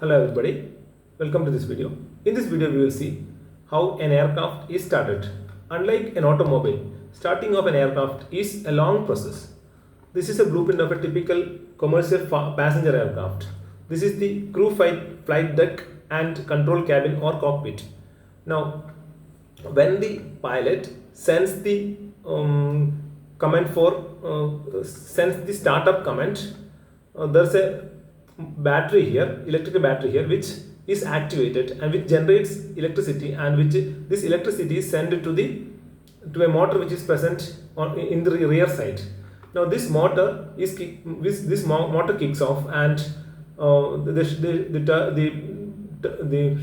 Hello everybody, welcome to this video. In this video we will see how an aircraft is started. Unlike an automobile, starting of an aircraft is a long process. This is a blueprint of a typical commercial passenger aircraft. This is the crew flight deck and control cabin or cockpit. Now, when the pilot sends the command for sends the startup command, there's a battery here, electrical battery here, which is activated and which generates electricity, and which this electricity is sent to a motor which is present in the rear side. Now this motor this motor kicks off, and the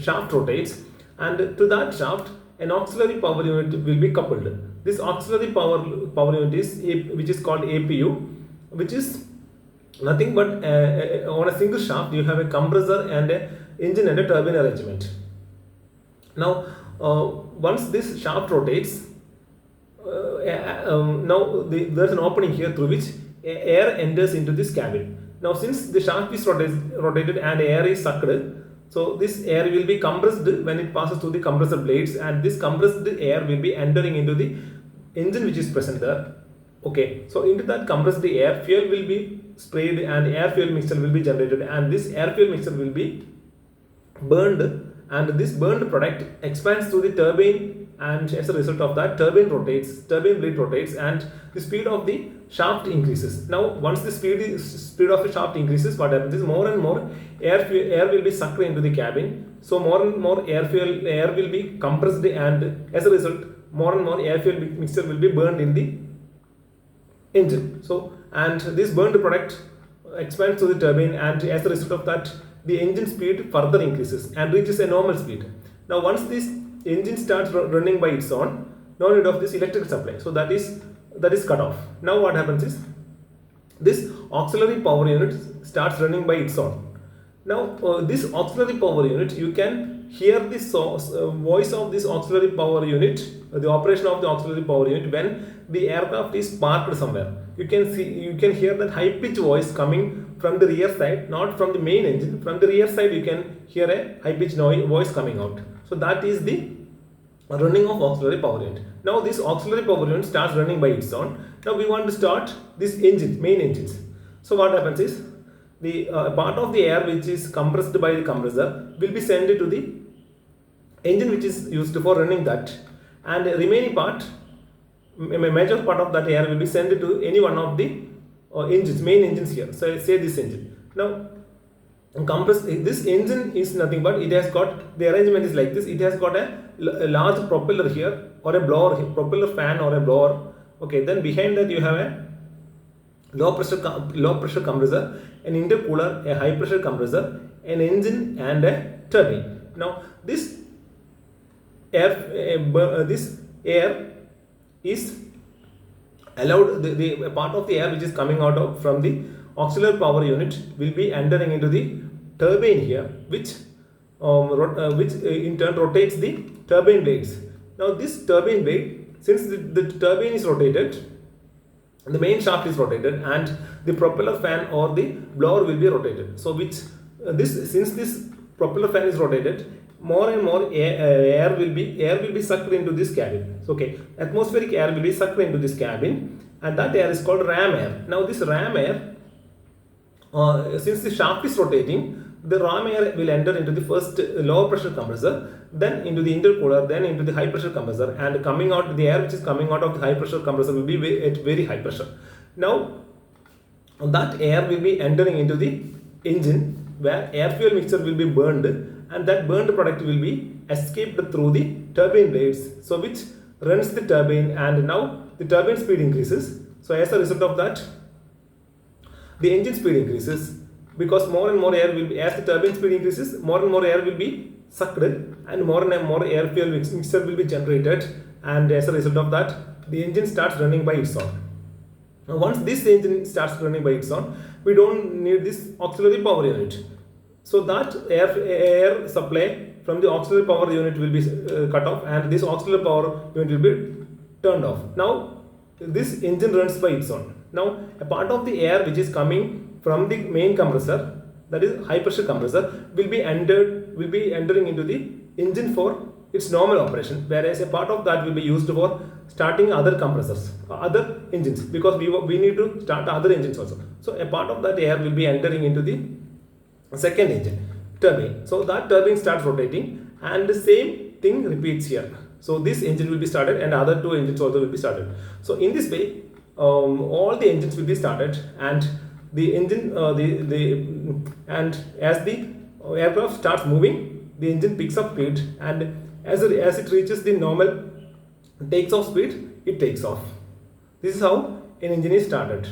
shaft rotates, and to that shaft an auxiliary power unit will be coupled. This auxiliary power unit is which is called APU, which is nothing but on a single shaft you have a compressor and a engine and a turbine arrangement. Now once this shaft rotates, there's an opening here through which air enters into this cabin. Now since the shaft is rotated and air is sucked, so this air will be compressed when it passes through the compressor blades, and this compressed air will be entering into the engine which is present there. Okay, so into that compressed air, fuel will be sprayed and air fuel mixture will be generated, and this air fuel mixture will be burned, and this burned product expands through the turbine, and as a result of that turbine blade rotates, and the speed of the shaft increases. Now once the speed of the shaft increases, what happens is more and more air will be sucked into the cabin, so more and more air will be compressed, and as a result more and more air fuel mixture will be burned in the engine. So, and this burned product expands to the turbine, and as a result of that the engine speed further increases and reaches a normal speed. Now once this engine starts running by its own, no need of this electric supply, so that is cut off. Now what happens is this auxiliary power unit starts running by its own. Now this auxiliary power unit, you can hear the voice of this auxiliary power unit, the operation of the auxiliary power unit when the aircraft is parked somewhere. You can hear that high pitch voice coming from the rear side, not from the main engine. From the rear side you can hear a high pitch voice coming out. So that is the running of auxiliary power unit. Now this auxiliary power unit starts running by its own. Now we want to start this main engines. So what happens is the part of the air which is compressed by the compressor will be sent to the engine which is used for running that, and the remaining part, a major part of that air will be sent to any one of the main engines here. So say this engine. Now this engine is nothing but it has got, the arrangement is like this. It has got a large propeller here, or a blower here, propeller fan or a blower. Okay, then behind that you have a low pressure compressor, an intercooler, a high pressure compressor, an engine, and a turbine. Now this air is allowed, the part of the air which is coming out from the auxiliary power unit will be entering into the turbine here, which in turn rotates the turbine blades. Now this turbine blade, since the turbine is rotated, the main shaft is rotated, and the propeller fan or the blower will be rotated. So since this propeller fan is rotated, more and more air will be sucked into this cabin. So, okay, atmospheric air will be sucked into this cabin, and that air is called ram air. Now this ram air, since the shaft is rotating, the ram air will enter into the first lower pressure compressor, then into the intercooler, then into the high pressure compressor, and coming out, the air which is coming out of the high pressure compressor will be at very high pressure. Now that air will be entering into the engine, where air fuel mixture will be burned, and that burned product will be escaped through the turbine blades, so which runs the turbine, and now the turbine speed increases. So as a result of that the engine speed increases, because more and more air will be, as the turbine speed increases, more and more air will be sucked, and more air fuel mixture will be generated, and as a result of that the engine starts running by its own. Now once this engine starts running by its own, we don't need this auxiliary power unit, so that air supply from the auxiliary power unit will be cut off, and this auxiliary power unit will be turned off. Now this engine runs by its own. Now a part of the air which is coming from the main compressor, that is high pressure compressor, will be entering into the engine for its normal operation, whereas a part of that will be used for starting other compressors, other engines, because we need to start other engines also. So a part of that air will be entering into the second engine, turbine. So that turbine starts rotating, and the same thing repeats here. So this engine will be started, and other two engines also will be started. So in this way, all the engines will be started, and the engine and as the aircraft starts moving, the engine picks up speed, and as it reaches the normal takes off speed, it takes off. This is how an engine is started.